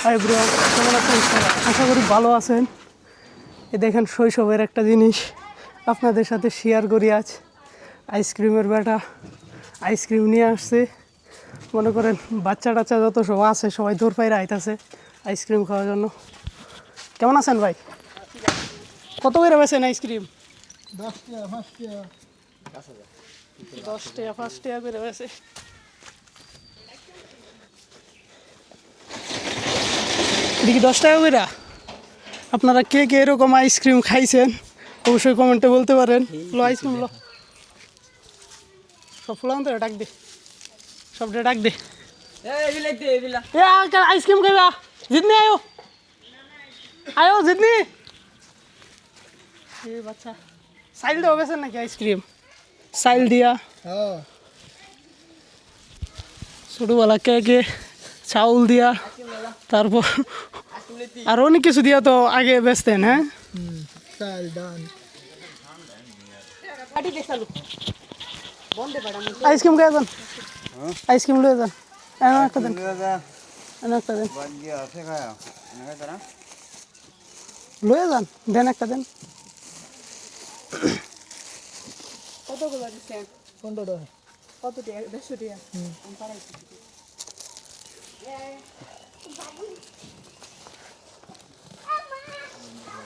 Hi bro, কেমন আছেন? আশা করি ভালো আছেন। এ দেখেন শৈশবের একটা জিনিস আপনাদের সাথে শেয়ার করি আজ। আইসক্রিমের বেটা আইসক্রিম নিয়ে আসছে। মনে করেন বাচ্চা টাচ্চা যত সব আছে সবাই দৌড় পাইরে আইতাছে আইসক্রিম খাওয়ার জন্য। কেমন আছেন ভাই? কত করে বেছেন আইসক্রিম? 10 টাকা 5 টাকা 10 টাকা 5 টাকা করে বেছে। দেখি 10 টাকা করে। আপনারা কে কে এরকম আইসক্রিম খাইছেন অবশ্যই কমেন্টে বলতে পারেন। লো আইসক্রিম লো, সব ফুলান তো ডাক দে, সব ডাক দে। আইসক্রিম খাইবা? জিতনি আয়ো, আয়ো জিতনি। বাচ্চা সাইল দেওয়া গেছেন নাকি আইসক্রিম? সাইল দিয়া হ্যাঁ ছোটোবেলা কে কে চাউল দিয়া, তারপর আর অনেক কিছু দিয়া তো আগে বেচতেন। হ্যাঁ, চাল ডান আইসক্রিম খেয়ে যান, আইসক্রিম লয়ে যান। এনে একটা দেন, এনে একটা দেন, লয়ে যান, দেন একটা দেন। কত করে দিচ্ছেন? 15 টাকা কত টাকা? 150 টাকা।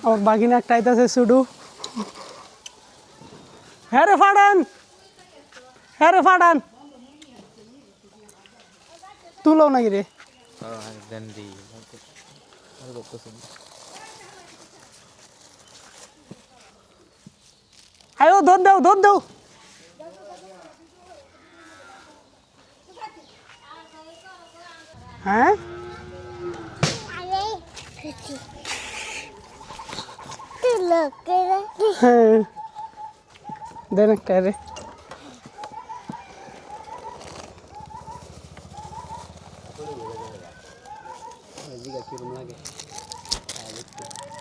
আমার বাগিনা একটা আইতাছে শুধু। হ্যাঁ রে ফাটান, হ্যাঁ রে ফাটান, তুলো নাকি রে? আয়ো দৌড় দাও, দৌড় দাও। হ্যাঁ হ্যাঁ, দেন একটা রে।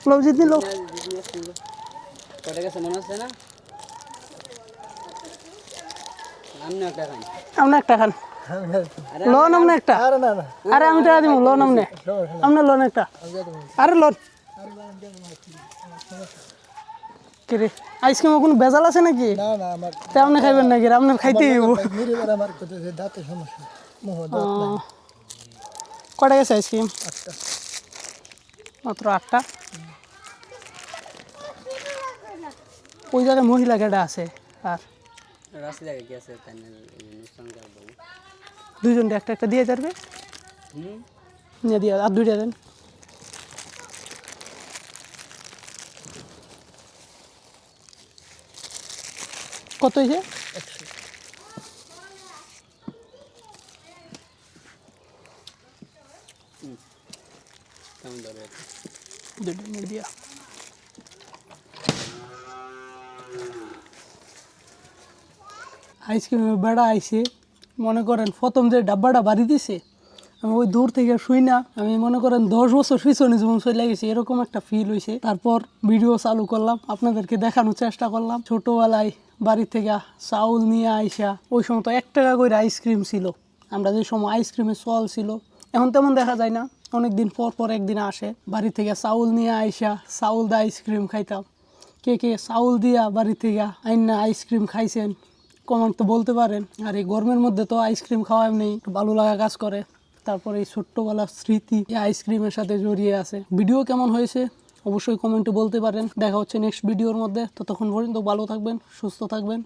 লো জিতনি লো, আপনি একটা খান। লোন আপনি একটা। আরে না না আরে আমি টাকা দিব, লোন আপনি, আপনি লোন একটা। আরে লোন কে রে? আইসক্রিম কোনো বেজাল আছে নাকি? না না আমার তা আপনি খাইবেন নাকি? আপনার খাইতে হইব। মুড়িবার আমার কত দাঁতে সমস্যা মোহ দাঁত নাই কটা গেছে আইসক্রিম? একটা মাত্র 8টা। ওই জায়গায় মহিলা কেটা আছে আর দুইজন একটা একটা দিয়ে যাবে, নিয়ে দিয়ে আর 2টা দেন। কত হয়েছে? 2টা নিয়ে দিয়া। আইসক্রিমের বেড়া আইছে, মনে করেন প্রথম যে ডাব্বাটা বাড়ি দিছে আমি ওই দূর থেকে শুই না, আমি মনে করেন 10 বছর পিছনে জীবন চলে গেছি এরকম একটা ফিল হয়েছে। তারপর ভিডিও চালু করলাম, আপনাদেরকে দেখানোর চেষ্টা করলাম। ছোটোবেলায় বাড়ি থেকে চাউল নিয়ে আইসা, ওই সময় তো 1 টাকা করে আইসক্রিম ছিল। আমরা যে সময় আইসক্রিমের চল ছিল, এখন তেমন দেখা যায় না। অনেক দিন পর পর একদিন আসে, বাড়ি থেকে চাউল নিয়ে আইসা চাউল দিয়ে আইসক্রিম খাইতাম। কে কে চাউল দিয়া বাড়ি থেকে আইনা আইসক্রিম খাইছেন কমেন্ট তো বলতে পারেন। আর এই গরমের মধ্যে তো আইসক্রিম খাওয়া এমনি ভালো লাগা কাজ করে। তারপরে এই ছোট্টবেলার স্মৃতি এই আইসক্রিমের সাথে জড়িয়ে আছে। ভিডিও কেমন হয়েছে অবশ্যই কমেন্টে বলতে পারেন। দেখা হচ্ছে নেক্সট ভিডিওর মধ্যে। ততক্ষণ পর্যন্ত ভালো থাকবেন, সুস্থ থাকবেন।